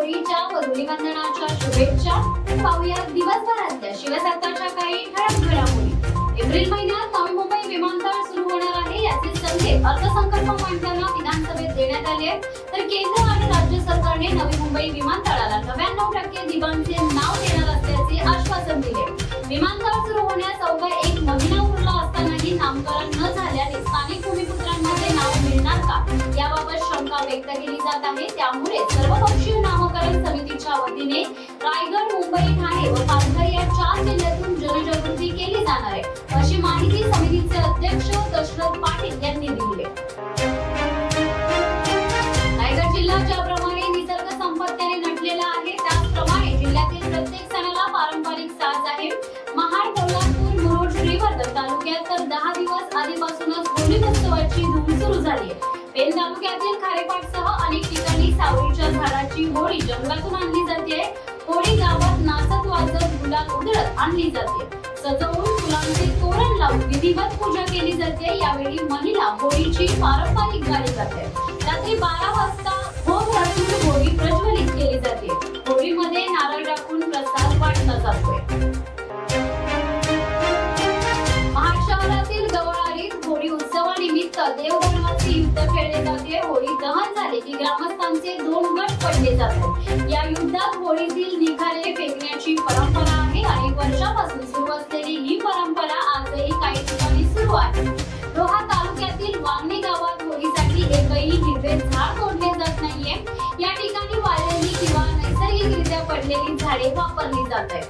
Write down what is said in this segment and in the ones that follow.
होळीच्या व धुलीवंदनाच्या शुभेच्छा. पाहूया दिवसभरातल्या शिवसत्ताच्या काही ठळक घडामोडी. एप्रिल महिन्यात नवी मुंबई विमानतळ सुरू होणार आहे. याचे संकेत अर्थसंकल्प मांडताना विधानसभेत देण्यात आले. तर केंद्र आणि राज्य सरकारने नवी मुंबई विमानतळाला 99% दिवाणचे नाव देणार असल्याचे आश्वासन दिले. विमानतळ सुरू होण्यास अवघा एक महिना उरला असतानाही नामकरण न झाल्याने स्थानिक भूमिपुत्रांमध्ये नाव मिळणार का याबाबत शंका व्यक्त केली जात आहे. त्यामुळे सर्वपक्षीय नामकरण समितीच्या वतीने रायगड, मुंबई, ठाणे व पालघर या 4 जिल्ह्यातून जनजागृती केली जाणार आहे, अशी माहिती समितीचे अध्यक्ष दशरथ पाटील यांनी दिली आहे. रायगड जिल्हा ज्याप्रमाणे निसर्ग संपत्तीने नटलेला आहे त्याचप्रमाणे जिल्ह्यातील प्रत्येक सणाला पारंपरिक साज आहे. महाड, कोल्हापूर, मुरुड, श्रीवर्धन तालुक्यात तर 10 दिवस आधीपासूनच होळी उत्सवाची धूम सुरू झाली आहे. पेन तालुक्यातील खारेपाटसह अनेक ठिकाणी सावरीच्या झाडाची होळी जंगलातून आणली जाते. होळी गावात नाचत वाजत गुलाल उधळत आणली जाते. सजवून फुलांचे तोरण लावून विधिवत पूजा केली जाते. यावेळी महिला होळीची पारंपरिक गाणी गातात. रात्री 12 वाजता भोग राखून होळी प्रज्वलित केली जाते. होळीमध्ये नारळ टाकून प्रसाद वाटला जातोय. महाड शहरातील गवळारीत होळी उत्सवानिमित्त देवधर्माचे युद्ध खेळले जाते. होळी दहन झाले की ग्रामस्थांचे 2 गट पडले जातात. या युद्धात होळीतील निखारे फेकण्याची परंपरा आहे. अनेक वर्षापासून सुरू असलेली ही परंपरा आजही काही ठिकाणी सुरू आहे. रोहा तालुक्यातील वांगणी गावात होळीसाठी एकही हिरवे झाड तोडले जात नाहीये. या ठिकाणी वाळलेली किंवा नैसर्गिकरित्या पडलेली झाडे वापरली जात आहेत.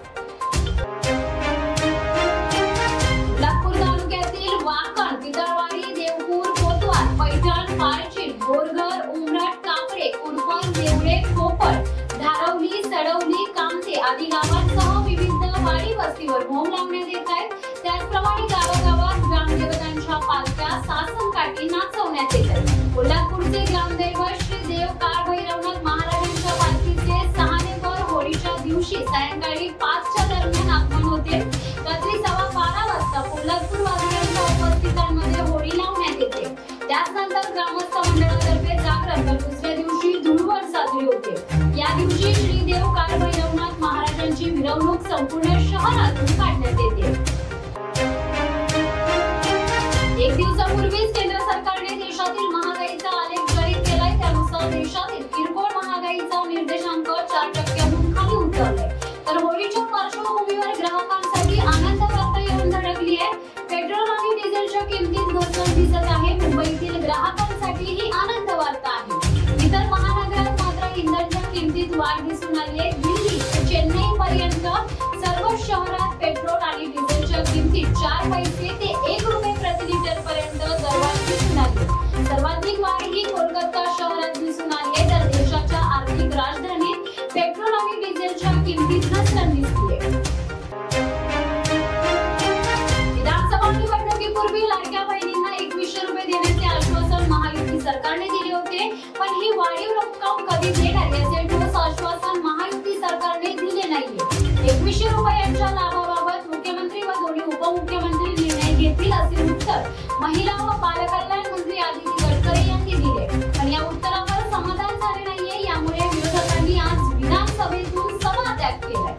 नागपूर तालुक्यातील वाकण, पितळवाडी, देवपूर, कोतवाल, पैठण, पारचील, बोरघर, उमराट, कापडे, कुडपण, देवळे, खोपड, धारवली, सडवली, कामते आदी गावांसह विविध वाडी वस्तीवर होम लावण्यात येत आहेत. त्याचप्रमाणे गावागावात ग्रामदेवतांच्या पालख्या सासनकाठी नाचवण्यात येत आहेत. कोल्हापूरचे ग्रामदैवत श्री देव काळ भैरवनाथ महाराजांच्या पालखीचे सहानेवर होळीच्या दिवशी सायंकाळी 5च्या दरम्यान आगमन होते. रात्री 12:15 वाजता कोल्हापूर वाघाड्यांच्या उपस्थितांमध्ये होळी लावण्यात येते. त्यानंतर ग्रामस्थ मंडळातर्फे जागरण तर दुसऱ्या दिवशी धुळवड साजरी होते. या दिवशी श्री देव काळ भैरवनाथ महाराजांची मिरवणूक संपूर्ण शहरातून काढण्यात येते. एक दिवसापूर्वीच केंद्र सरकारने देशातील महागाईचा आलेख जाहीर केलाय. त्यानुसार देशातील किरकोळ महागाईचा निर्देशांक 4%हून खाली उतरलाय. तर होळीच्या पार्श्वभूमीवर ग्राहकांसाठी आनंद वार्ता येऊन धडकली आहे. पेट्रोल आणि डिझेलच्या किमतीत घसरण दिसत आहे. मुंबईतील ग्राहकांसाठी ही आनंद वार्ता आहे. इतर महानगरात मात्र इंधनाच्या किमतीत वाढ दिसून आली आहे. दिल्ली ते चेन्नई पर्यंत सर्व शहरात पेट्रोल आणि डिझेलच्या किमतीत 4 पैसे ते 1 रुपये प्रति लिटर पर्यंत दरवाढ दिसून आली. सर्वाधिक वाढ ही कोलकाता शहरात दिसून आली आहे. तर देशाच्या आर्थिक राजधानीत पेट्रोल आणि डिझेलच्या किमतीत घसरण दिसली आहे. विधानसभा निवडणुकीपूर्वी लाडक्या बहिणींना 2100 रुपये देण्याचे आश्वासन महायुती सरकारने दिले होते. पण ही वाढीव रक्कम कधी देणार याचे ठोस आश्वासन महायुती सरकारने दिले नाहीये. 2100 रुपयांच्या लाभाबाबत मुख्यमंत्री व दोन्ही उपमुख्यमंत्री निर्णय घेतील असे उत्तर महिला व बालकल्याण मंत्री आदिती तटकरे यांनी दिले. पण या उत्तरावर समाधान झाले नाहीये. यामुळे विरोधकांनी आज विधानसभेतून सभात्याग केलाय.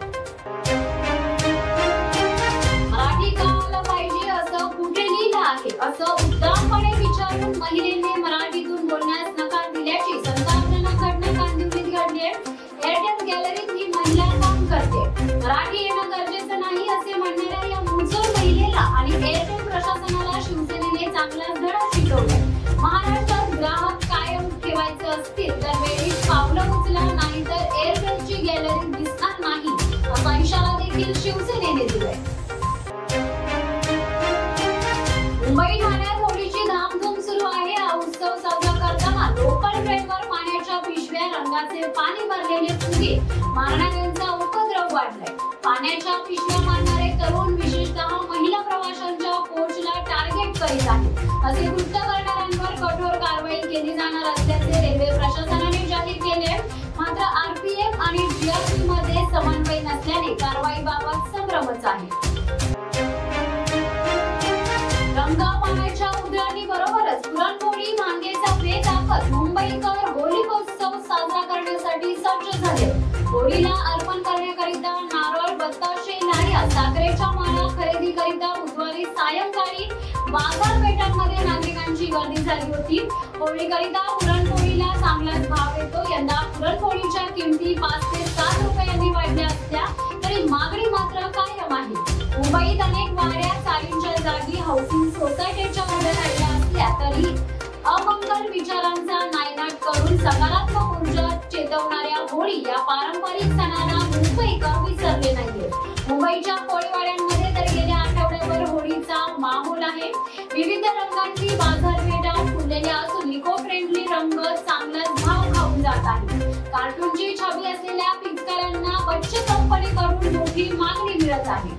मराठी का आलं पाहिजे असं कुठे लिहिलं आहे असं उद्दामपणे विचारून महिलेने मराठीतून बोलण्यास नकार दिल्याची संतापजनक घटना कांदिवलीत घडली आहे. एअरटेल गॅलरीत ही महिला काम करते. मराठी येणं गरजेचं नाही असे म्हणणाऱ्या या मुजोर महिलेला आणि एअरटेल प्रशासनाला शिवसेनेने चांगलाच धडा शिकवलाय. महाराष्ट्रात ग्राहक कायम ठेवायचे असतील तर वेळीच पावलं उचला, नाहीतर एअरटेलची गॅलरी दिसणार नाही असा इशारा देखील शिवसेनेने दिलाय. मुंबई ठाण्यात होळीची धामधूम सुरू आहे. हा उत्सव साजरा करताना लोकल ट्रेनवर पाण्याच्या पिशव्या, रंगाचे पाणी भरलेले फुगे मारणाऱ्यांचा उपद्रव वाढलाय. पाण्याच्या पिशव्या मारणारे तरुण विशेषतः महिला प्रवाशांच्या कोचला टार्गेट करीत आहेत. असे कृत्य करणाऱ्यांवर कठोर कारवाई केली जाणार असल्याचे रेल्वे प्रशासनाने जाहीर केले. मात्र आरपीएफ आणि जीआरपी मध्ये समन्वय नसल्याने कारवाईबाबत संभ्रमच आहे. गंगा पाण्याच्या उधळणी बरोबरच पुरणपोळी, मांगेचा बेत आखत मुंबईकर होळीकोत्सव साजरा करण्यासाठी सज्ज झाले. होळीला अर्पण करण्याकरिता नारळ, बताशे, नारळ, साखरेच्या माळा खरेदीकरिता बुधवारी सायंकाळी बाजारपेठांमध्ये नागरिकांची गर्दी झाली होती। होळीकरिता पुरणपोळीला चांगलाच भाव येतो। यंदा पुरणपोळीच्या किमती 5 ते 7 रुपयांनी वाढल्या असल्या तरी मागणी मात्र कायम आहे। मुंबईत अनेक वाड्या चालींच्या जागी हाऊसिंग सोसायटीच्या उभ्या राहिल्या असल्या तरी अमंगल विचारांचा नायनाट करून सकारात्मक ऊर्जा चेतवणाऱ्या होळी या पारंपरिक सणाला मुंबईकर विसरले नाहीये। मुंबईच्या कोळीवाड्यांमध्ये तर गेल्या आठवड्याभर होळीचा माहोल आहे। विविध रंगांची बाजारपेठा फुललेल्या असून इको फ्रेंडली रंग चांगलाच भाव खाऊन जात आहे। कार्टूनची छबी असलेल्या पिचकाऱ्यांना बच्चे कंपनीकडून मोठी मागणी मिळत आहे।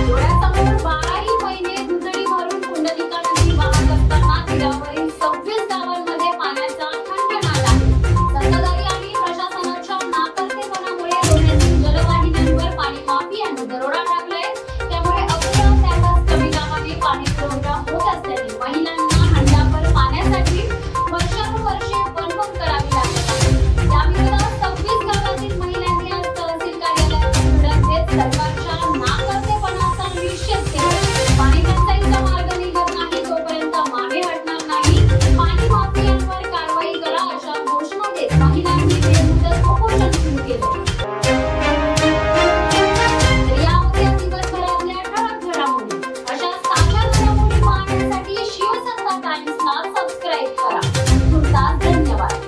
डोळ्यासमोर 12ही महिने दुधडी भरून कुंडलिका नदी वाहत असताना तीरावरील 26 गावांमध्ये पाण्याचा खंडनाट आहे। सत्ताधारी आणि प्रशासनाच्या नाकर्तेपणामुळे डोळ्यातील जलवाहिन्यांवर पाणी माफियांनी दरोडा टाकलाय। त्यामुळे अपुऱ्या त्यातच कमी दाबाने पाणी पुरवठा होत असल्याने महिलांना हंडाभर पाण्यासाठी वर्षानुवर्षे वणवण करावी लागत आहे। याविरोधात 26 गावातील महिलांनी आज तहसील कार्यालयात धडक देत सरकारच्या नाकर्तेपणाचा निषेध केला। पाणी टंचाईचा मार्ग निघत नाही तोपर्यंत मागे हटणार नाही, पाणी माफियांवर कारवाई करा अशा घोषणा देत महिलांनी बेमुदत उपोषण सुरू केले। तर यामध्ये दिवसभरातल्या ठळक घडामोडी अशाच ताज्या घडामोडी पाहण्यासाठी शिवसत्ता टाइम्सला सबस्क्राईब करा। तुर्तास धन्यवाद।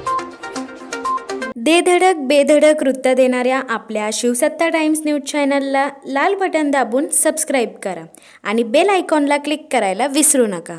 धडक बेधडक वृत्त देणाऱ्या आपल्या शिवसत्ता टाइम्स न्यूज चॅनलला लाल बटन दाबून सबस्क्राईब करा आणि बेल आयकॉनला क्लिक करायला विसरू नका।